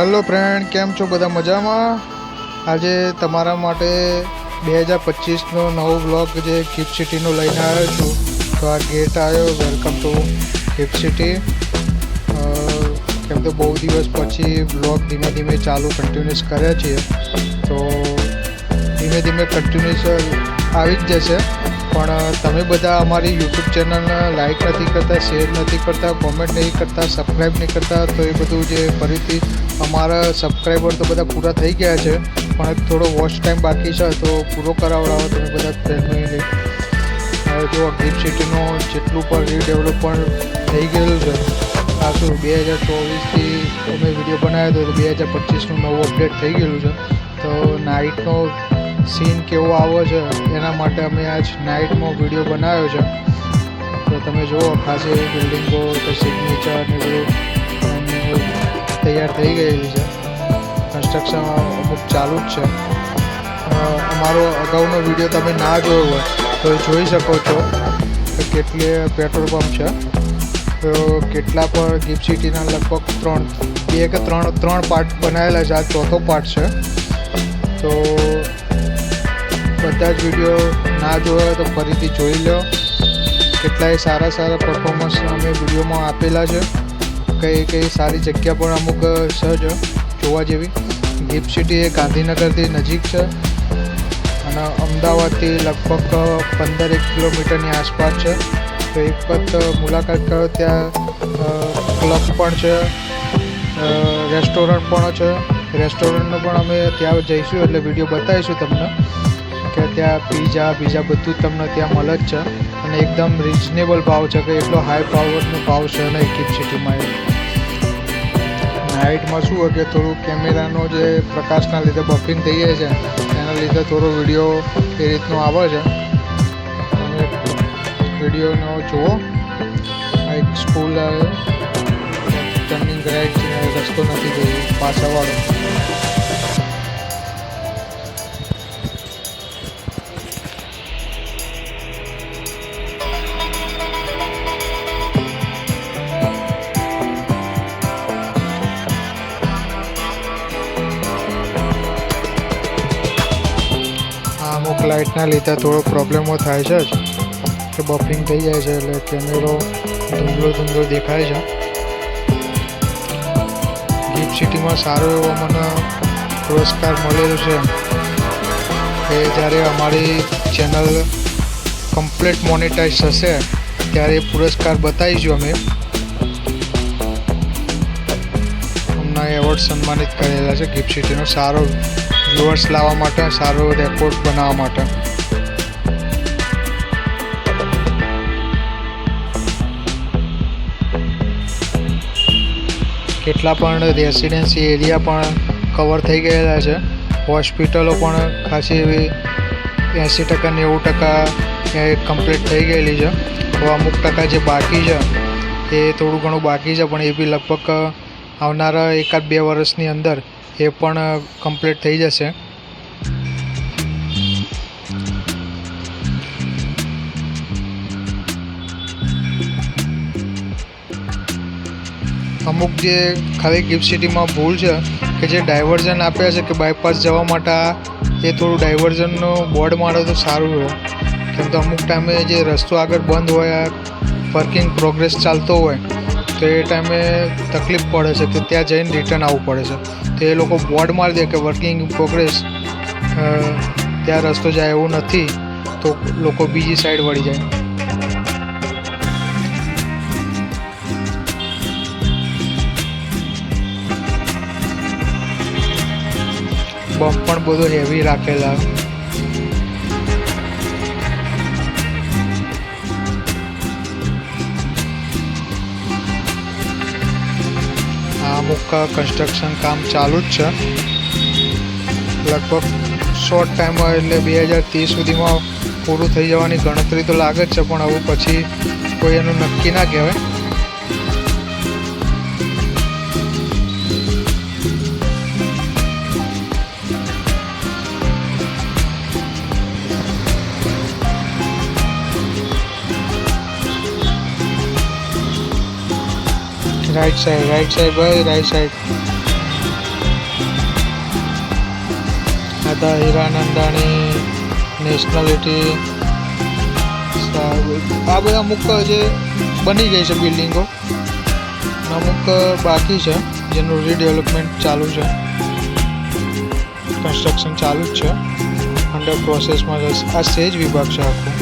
Hello friend, કેમ છો બધા? મજામાં? આજે તમારા માટે 2025નો નવો બ્લોગ જે ગિફ્ટ સિટીનો લઈને આવ્યો છું. તો આ ગેટ આવ્યો, વેલકમ ટુ ગિફ્ટ સિટી. કેમ કે બહુ દિવસ પછી બ્લોગ ધીમે ધીમે ચાલુ કન્ટિન્યુઅસ કર્યા છીએ, તો ધીમે ધીમે કન્ટિન્યુઅસ આવી જ જશે. પણ તમે બધા અમારી યુટ્યુબ ચેનલને લાઈક નથી કરતા, શેર નથી કરતા, કોમેન્ટ નહીં કરતા, સબસ્ક્રાઈબ નહીં કરતા. તો એ બધું જે ફરીથી અમારા સબસ્ક્રાઈબર તો બધા પૂરા થઈ ગયા છે, પણ થોડો વોચ ટાઈમ બાકી છે, તો પૂરો કરાવડાવો તમે બધા ફેમિલી. જો ગિફ્ટ સિટીનો જેટલું પણ રીડેવલપમેન્ટ થઈ ગયેલું છે, આ શું 2024થી અમે વિડીયો બનાવ્યો હતો, તો 2025નું નવું અપડેટ થઈ ગયેલું છે. તો નાઇટનો સીન કેવો આવો છે એના માટે અમે આજ નાઇટમાં વિડીયો બનાવ્યો છે. તો તમે જુઓ, ખાસી બિલ્ડિંગો તો સિગ્નેચર ને બધું તૈયાર થઈ ગયેલી છે. કન્સ્ટ્રક્શન અમુક ચાલુ જ છે. અમારો અગાઉનો વિડીયો તમે ના જોયો હોય તો જોઈ શકો છો કે કેટલી પેટ્રોલ પંપ છે. તો કેટલા પર ગિફ્ટ સિટીના લગભગ ત્રણ પાર્ટ બનાવેલા છે. આ ચોથો પાર્ટ છે. તો બધા જ વિડીયો ના જોયા તો ફરીથી જોઈ લો. કેટલાય સારા પરફોર્મન્સ અમે વિડીયોમાં આપેલા છે. કઈ સારી જગ્યા પણ અમુક છે જોવા જેવી. ગિફ્ટ સિટી એ ગાંધીનગરથી નજીક છે અને અમદાવાદથી લગભગ 15 કિલોમીટરની આસપાસ છે. તો એક વખત મુલાકાત કરો. ત્યાં ક્લબ પણ છે, રેસ્ટોરન્ટ પણ છે. રેસ્ટોરન્ટનો પણ અમે ત્યાં જઈશું એટલે વિડીયો બતાવીશું તમને કે ત્યાં પીઝા બધું તમને ત્યાં મળે જ છે. અને એકદમ રિઝનેબલ ભાવ છે, કે એટલો હાઈ પાવરનો ભાવ છે નહીં ગિફ્ટ સિટીમાં. નાઇટમાં શું હોય કે થોડું કેમેરાનો જે પ્રકાશના લીધે બફિંગ થઈ જાય છે, એના લીધે થોડો વિડીયો એ રીતનો આવે છે. તમે વિડીયોનો જુઓ. એક સ્કૂલ ટર્નિંગ રાઇટ રસ્તો નથી ગયો પાછાવાળો. અમુક લાઇટના લીધે થોડો પ્રોબ્લેમો થાય છે જ, કે બફિંગ થઈ જાય છે એટલે કેમેરો ધૂંધળો દેખાય છે. ગિફ્ટ સિટીમાં સારો એવો મને પુરસ્કાર મળેલો છે કે જ્યારે અમારી ચેનલ કમ્પ્લીટ મોનેટાઇઝ થશે ત્યારે એ પુરસ્કાર બતાવીશું. અમે અમને એવોર્ડ સન્માનિત કરેલા છે ગિફ્ટ સિટીનો સારો વ્યુઅર્સ લાવવા માટે, સારો રેકોર્ડ બનાવવા માટે. કેટલા પણ રેસિડેન્સી એરિયા પણ કવર થઈ ગયેલા છે. હોસ્પિટલો પણ ખાસી એવી 80% 90% કમ્પ્લીટ થઈ ગયેલી છે. તો અમુક ટકા જે બાકી છે એ થોડું ઘણું બાકી છે, પણ એ બી લગભગ આવનારા 1-2 વર્ષની અંદર એ પણ કમ્પ્લીટ થઈ જશે. અમુક જે ખાલી ગિફ્ટ સિટીમાં ભૂલ છે કે જે ડાયવર્ઝન આપ્યા છે કે બાયપાસ જવા માટે, એ થોડું ડાયવર્ઝનનું બોર્ડ મારે તો સારું રહે. કેમ કે અમુક ટાઈમે જે રસ્તો આગળ બંધ હોય, વર્કિંગ પ્રોગ્રેસ ચાલતો હોય, તો એ ટાઈમે તકલીફ પડે છે. તો ત્યાં જઈને રિટર્ન આવવું પડે છે. તો એ લોકો બોર્ડ મારી દે કે વર્કિંગ પ્રોગ્રેસ, ત્યાં રસ્તો જાય એવું નથી, તો લોકો બીજી સાઈડ વળી જાય. બમ્પ પણ બધો હેવી રાખેલા. અમુક કન્સ્ટ્રક્શન કામ ચાલુ જ છે. લગભગ શોર્ટ ટાઈમમાં એટલે 2030 સુધીમાં પૂરું થઈ જવાની ગણતરી તો લાગે જ છે, પણ હવે પછી કોઈ એનું નક્કી ના કહેવાય. રાઈટ સાઈડ ભાઈ, રાઈટ સાઈડ. હતા હીરાનંદાણી, નેશનાલિટી, આ બધા અમુક જે બની ગઈ છે બિલ્ડિંગો, અમુક બાકી છે જેનું રીડેવલપમેન્ટ ચાલુ છે. કન્સ્ટ્રક્શન ચાલુ જ છે, અંડર પ્રોસેસમાં છે. આ સેજ વિભાગ છે આખું.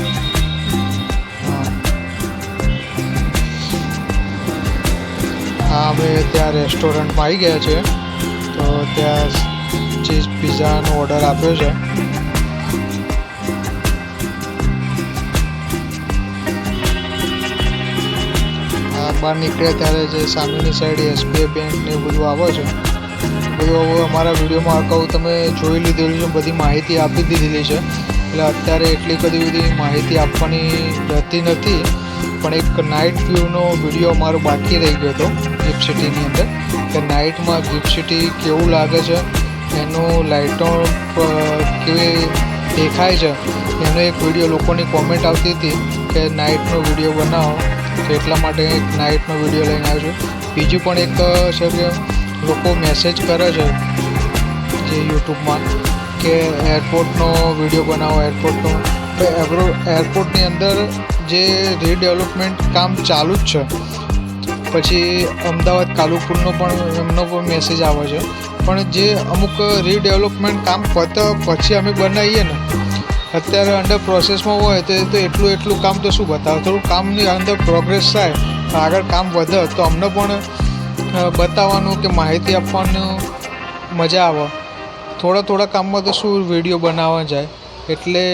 અમે ત્યાં રેસ્ટોરન્ટમાં આવી ગયા છે, તો ત્યાં ચીઝ પિઝાનો ઓર્ડર આપ્યો છે. બહાર નીકળ્યા ત્યારે જે સામેની સાઈડ SBI બેંક ને એ બધું આવે છે, બધું અમારા વિડીયોમાં કહું તમે જોઈ લીધેલું છે, બધી માહિતી આપી દીધેલી છે. એટલે અત્યારે એટલી બધી માહિતી આપવાની રહેતી નથી, પણ એક નાઇટ વ્યૂનો વિડીયો અમારો બાકી રહી ગયો હતો ગિફ્ટ સિટીની અંદર, કે નાઇટમાં ગિફ્ટ સિટી કેવું લાગે છે, એનું લાઇટો કેવી દેખાય છે, એનો એક વિડીયો લોકોની કોમેન્ટ આવતી હતી કે નાઇટનો વિડીયો બનાવો, તો એટલા માટે એક નાઇટનો વિડીયો લઈને આવ્યો છું. બીજું પણ એક છે કે લોકો મેસેજ કરે છે જે યુટ્યુબમાં કે એરપોર્ટનો વિડીયો બનાવો, એરપોર્ટનો. તો એરપોર્ટની અંદર જે રીડેવલપમેન્ટ કામ ચાલુ જ છે. પછી અમદાવાદ કાલુપુરનો પણ એમનો પણ મેસેજ આવે છે, પણ જે અમુક રીડેવલપમેન્ટ કામ પતે પછી અમે બનાવીએ ને, અત્યારે અંડર પ્રોસેસમાં હોય તો એટલું કામ તો શું બતાવે, થોડું કામની અંદર પ્રોગ્રેસ થાય, આગળ કામ વધે તો અમને પણ બતાવવાનું કે માહિતી આપવાનું મજા આવે. થોડા કામમાં તો શું વિડીયો બનાવવા જાય, એટલે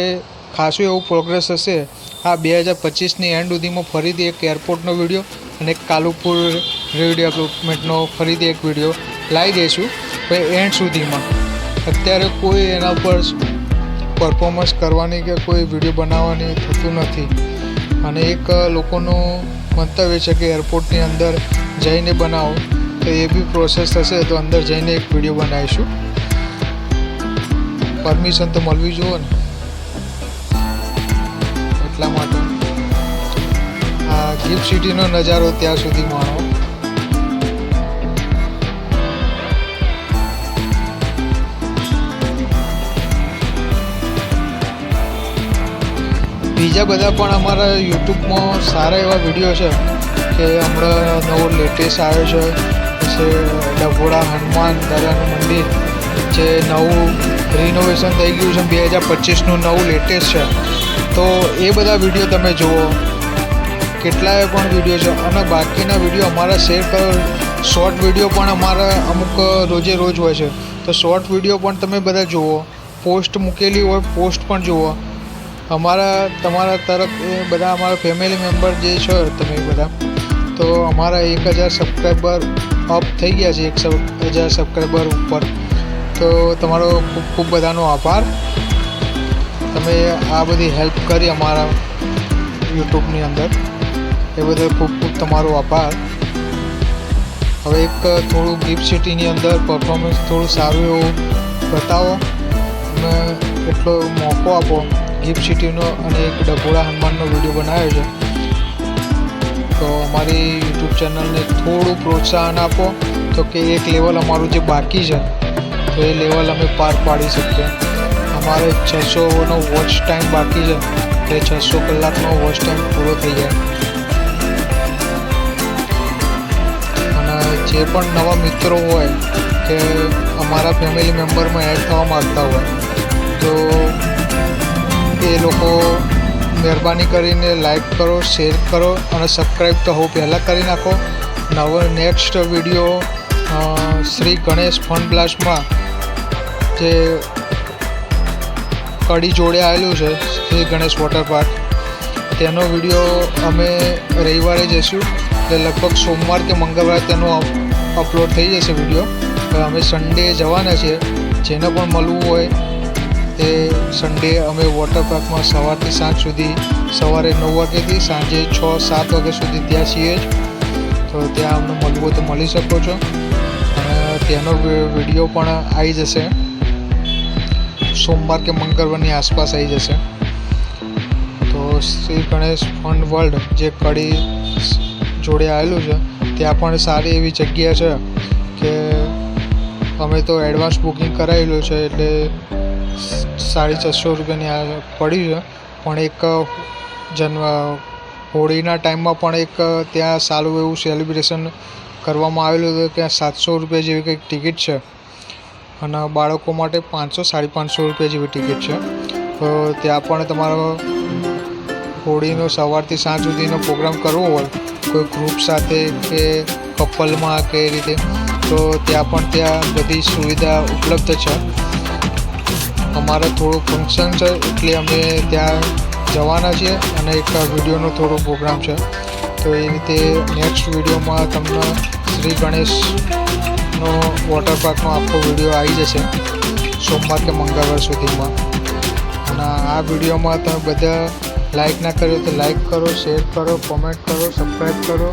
ખાસું એવું પ્રોગ્રેસ હશે. આ 2025ની એન્ડ સુધીમાં ફરીથી એક એરપોર્ટનો વિડીયો અને એક કાલુપુર રીડેવલપમેન્ટનો ફરીથી એક વિડીયો લાવી દઈશું એન્ડ સુધીમાં. અત્યારે કોઈ એના ઉપર પરફોર્મન્સ કરવાની કે કોઈ વિડીયો બનાવવાની થતું નથી. અને એક લોકોનું મંતવ્ય છે કે એરપોર્ટની અંદર જઈને બનાવો, તો એ બી પ્રોસેસ થશે તો અંદર જઈને એક વિડીયો બનાવીશું. પરમિશન તો મળવી જોઈએ ને, એટલા માટે આ ગિફ્ટ સિટીનો નજારો ત્યાં સુધી માણો. બીજા બધા પણ અમારા યુટ્યુબમાં સારા એવા વિડીયો છે કે હમણાં નવો લેટેસ્ટ આવ્યો છે, પછી ડભોડા હનુમાન દાદાનું મંદિર જે નવું રિનોવેશન થઈ ગયું છે, 2025નું નવું લેટેસ્ટ છે. તો એ બધા વિડીયો તમે જુઓ, કેટલાય પણ વિડીયો છે. અને બાકીના વિડીયો અમારા શેર કરો. શોર્ટ વિડીયો પણ અમારા અમુક રોજે રોજ હોય છે, તો શોર્ટ વિડીયો પણ તમે બધા જુઓ. પોસ્ટ મૂકેલી હોય પોસ્ટ પણ જુઓ. તમારા તરફ એ બધા અમારા ફેમિલી મેમ્બર જે છે તમે બધા, તો અમારા 1000 સબસ્ક્રાઈબર અપ થઈ ગયા છે, 1000 સબસ્ક્રાઈબર ઉપર. તો તમારો ખૂબ ખૂબ બધાનો આભાર. તમે આ બધી હેલ્પ કરી અમારા યુટ્યુબની અંદર, એ બદલ ખૂબ ખૂબ તમારો આભાર. હવે એક થોડું ગિફ્ટ સિટીની અંદર પરફોર્મન્સ થોડું સારું એવું બતાવો અને એટલો મોકો આપો. ગિફ્ટ સિટીનો અને એક ડભોડા હનુમાનનો વિડીયો બનાવ્યો છે, તો અમારી યુટ્યુબ ચેનલને થોડું પ્રોત્સાહન આપો, તો કે એક લેવલ અમારું જે બાકી છે તો એ લેવલ અમે પાર પાડી શકીએ. અમારે 600નો વોચ ટાઈમ બાકી છે, એટલે 600 કલાકનો વોચ ટાઈમ પૂરો થઈ જાય. અને જે પણ નવા મિત્રો હોય કે અમારા ફેમિલી મેમ્બરમાં એડ થવા માગતા હોય, તો એ લોકો મહેરબાની કરીને લાઈક કરો, શેર કરો અને સબસ્ક્રાઈબ તો હું પહેલાં કરી નાખો. Next video Shri Ganesh fun બ્લાસ્ટમાં જે કડી જોડે આવેલું છે શ્રી ગણેશ વોટર પાર્ક, તેનો વિડીયો અમે રવિવારે જઈશું, એટલે લગભગ સોમવાર કે મંગળવારે તેનો અપલોડ થઈ જશે વિડીયો. હવે અમે સન્ડે જવાના છીએ. જેને પણ મળવું હોય તે સન્ડે અમે વોટર પાર્કમાં સવારથી સાંજ સુધી, સવારે 9 વાગ્યાથી સાંજે 6-7 વાગ્યા સુધી ત્યાં છીએ જ. તો ત્યાં અમને મળવું હોય તો મળી શકો છો. અને ત્યાંનો વિડીયો પણ આવી જશે, સોમવાર કે મંગળવારની આસપાસ આવી જશે. તો શ્રી ગણેશ ફન વર્લ્ડ જે કડી જોડે આવેલું છે ત્યાં પણ સારી એવી જગ્યા છે કે અમે તો એડવાન્સ બુકિંગ કરાવેલું છે એટલે 650 રૂપિયાની પડી છે. પણ એક હોળીના ટાઈમમાં પણ એક ત્યાં સારું એવું સેલિબ્રેશન કરવામાં આવેલું હતું. ત્યાં 700 રૂપિયા જેવી કંઈક ટિકિટ છે અને બાળકો માટે 500-550 રૂપિયા જેવી ટિકિટ છે. તો ત્યાં પણ તમારો હોળીનો સવારથી સાંજ સુધીનો પ્રોગ્રામ કરવો હોય કોઈ ગ્રુપ સાથે કે કપલમાં કે એ રીતે, તો ત્યાં બધી સુવિધા ઉપલબ્ધ છે. અમારે થોડું ફંક્શન છે એટલે અમે ત્યાં જવાના છીએ અને એક વિડીયોનો થોડો પ્રોગ્રામ છે. તો એ રીતે નેક્સ્ટ વિડીયોમાં તમને શ્રી ગણેશનો વોટર પાર્કનો આખો વિડીયો આવી જશે સોમવાર કે મંગળવાર સુધીમાં. અને આ વિડીયોમાં તમે બધા લાઈક ના કર્યો તો લાઈક કરો, શેર કરો, કોમેન્ટ કરો, સબસ્ક્રાઈબ કરો.